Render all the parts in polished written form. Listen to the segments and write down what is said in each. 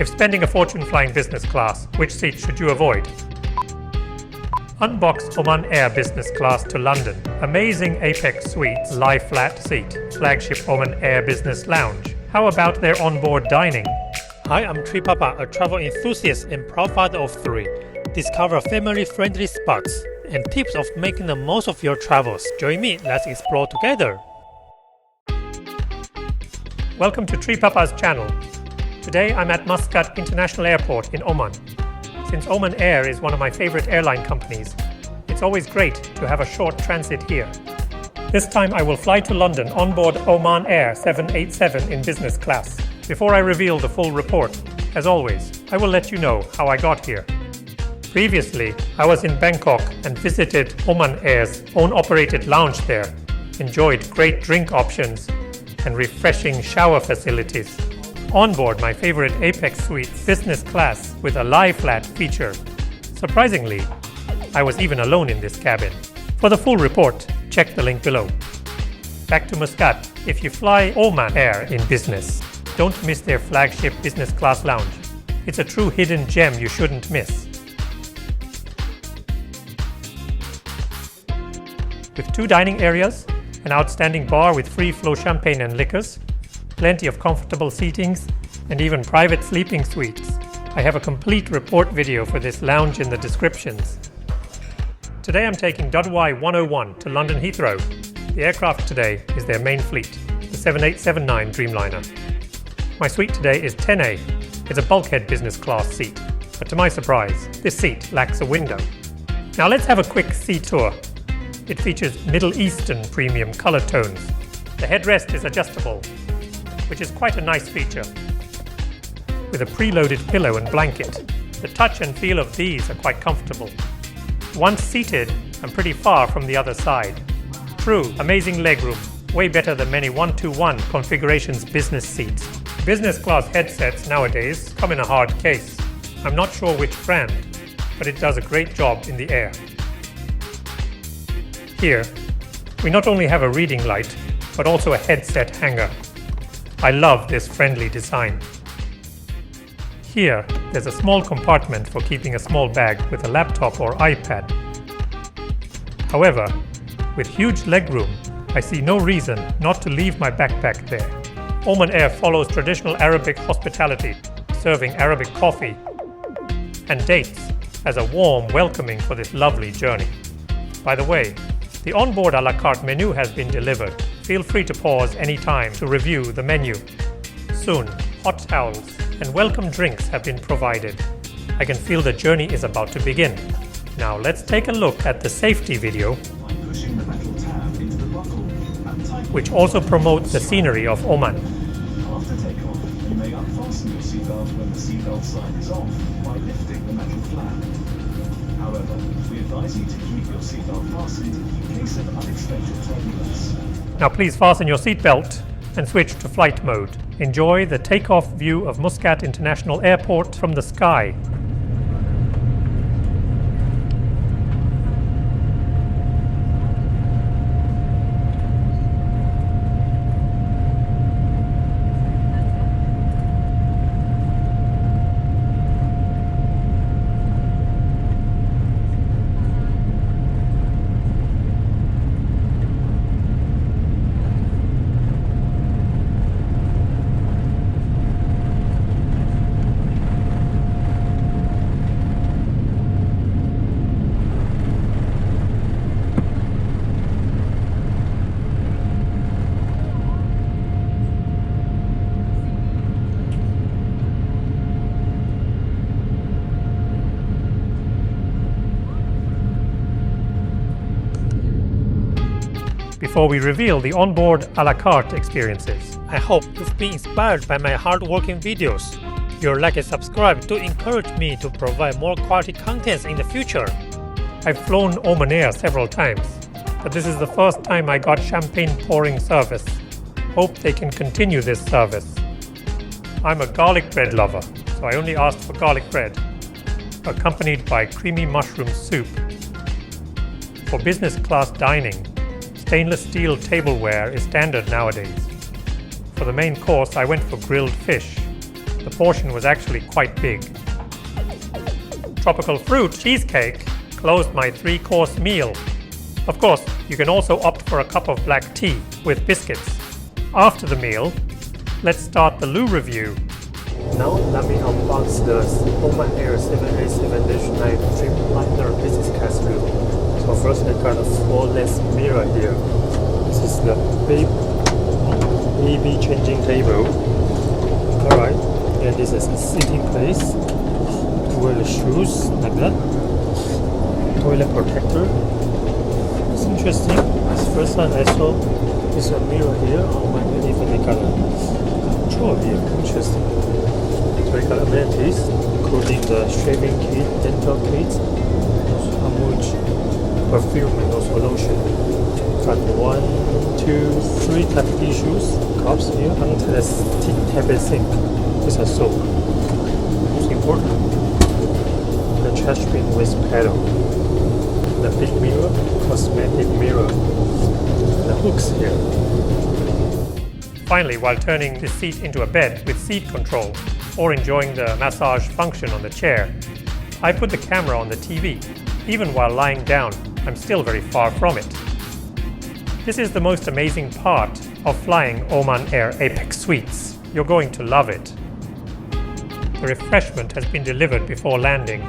If spending a fortune flying business class, which seat should you avoid? Unbox Oman Air Business Class to London. Amazing Apex Suites lie flat seat. Flagship Oman Air Business Lounge. How about their onboard dining? Hi, I'm TriPapa, a travel enthusiast and proud father of 3. Discover family-friendly spots and tips of making the most of your travels. Join me, let's explore together. Welcome to TriPapa's channel. Today I'm at Muscat International Airport in Oman. Since Oman Air is one of my favorite airline companies, it's always great to have a short transit here. This time I will fly to London on board Oman Air 787 in business class. Before I reveal the full report, as always, I will let you know how I got here. Previously, I was in Bangkok and visited Oman Air's own operated lounge there, enjoyed great drink options and refreshing shower facilities. On board my favorite Apex Suite business class with a lie flat feature. Surprisingly, I was even alone in this cabin. For the full report, check the link below. Back to Muscat. If you fly Oman Air in business, don't miss their flagship business class lounge. It's a true hidden gem you shouldn't miss. With 2 dining areas, an outstanding bar with free flow champagne and liquors, plenty of comfortable seatings, and even private sleeping suites. I have a complete report video for this lounge in the descriptions. Today I'm taking WY101 to London Heathrow. The aircraft today is their main fleet, the 7879 Dreamliner. My suite today is 10A. It's a bulkhead business class seat, but to my surprise, this seat lacks a window. Now let's have a quick sea tour. It features Middle Eastern premium color tones. The headrest is adjustable, which is quite a nice feature. With a preloaded pillow and blanket, the touch and feel of these are quite comfortable. Once seated, I'm pretty far from the other side. True, amazing legroom, way better than many 1-to-1 configurations business seats. Business class headsets nowadays come in a hard case. I'm not sure which brand, but it does a great job in the air. Here, we not only have a reading light, but also a headset hanger. I love this friendly design. Here, there's a small compartment for keeping a small bag with a laptop or iPad. However, with huge legroom, I see no reason not to leave my backpack there. Oman Air follows traditional Arabic hospitality, serving Arabic coffee and dates as a warm welcoming for this lovely journey. By the way, the onboard a la carte menu has been delivered. Feel free to pause anytime to review the menu. Soon, hot towels and welcome drinks have been provided. I can feel the journey is about to begin. Now let's take a look at the safety video, which also promotes the scenery of Oman. After takeoff, you may unfasten your seatbelt when the seatbelt sign is off by lifting the metal flap. However, we advise you to keep your seatbelt fastened in case of unexpected turbulence. Now please fasten your seatbelt and switch to flight mode. Enjoy the takeoff view of Muscat International Airport from the sky. Before we reveal the onboard a la carte experiences, I hope you've been inspired by my hard-working videos. Your like and subscribe to encourage me to provide more quality contents in the future. I've flown Oman Air several times, but this is the first time I got champagne pouring service. Hope they can continue this service. I'm a garlic bread lover, so I only asked for garlic bread, accompanied by creamy mushroom soup. For business class dining, stainless steel tableware is standard nowadays. For the main course, I went for grilled fish. the portion was actually quite big. Tropical fruit cheesecake closed my 3-course meal. Of course, you can also opt for a cup of black tea with biscuits. After the meal, let's start the loo review. Now let me unbox the Oman Air 787-9 Dreamliner business class loo. So first I got a flawless mirror here. This is the baby changing table. Alright, and this is a sitting place to wear the shoes like that. Toilet protector. It's interesting. It's the first time I saw this mirror here. Oh my god, even they got a control here. Interesting. So we got amenities, including the shaving kit, dental kits, how much perfume and also lotion. Got 1, 2, 3 type of tissues, cups here, and the table sink. These are soap. Most important, the trash bin with pedal. The big mirror, cosmetic mirror, the hooks here. Finally, while turning the seat into a bed with seat control or enjoying the massage function on the chair, I put the camera on the TV. Even while lying down, I'm still very far from it. This is the most amazing part of flying Oman Air Apex Suites. You're going to love it. The refreshment has been delivered before landing.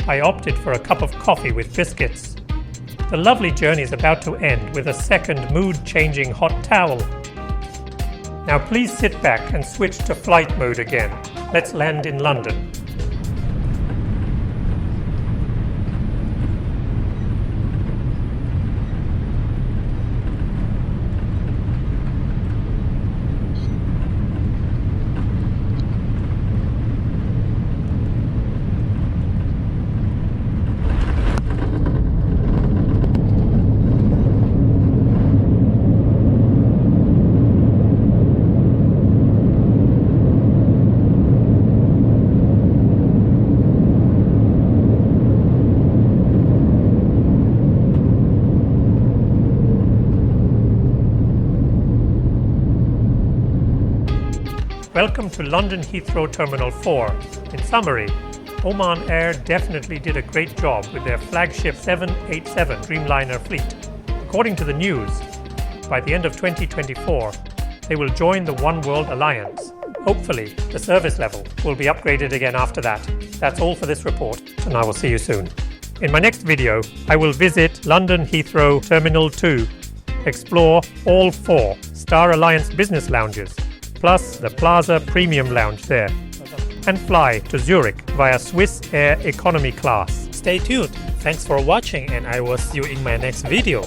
I opted for a cup of coffee with biscuits. The lovely journey is about to end with a second mood-changing hot towel. Now please sit back and switch to flight mode again. Let's land in London. Welcome to London Heathrow Terminal 4. In summary, Oman Air definitely did a great job with their flagship 787 Dreamliner fleet. According to the news, by the end of 2024, they will join the One World Alliance. Hopefully, the service level will be upgraded again after that. That's all for this report, and I will see you soon. In my next video, I will visit London Heathrow Terminal 2, explore all 4 Star Alliance business lounges, plus the Plaza Premium Lounge there, and fly to Zurich via Swiss Air Economy class. Stay tuned. Thanks for watching, and I will see you in my next video.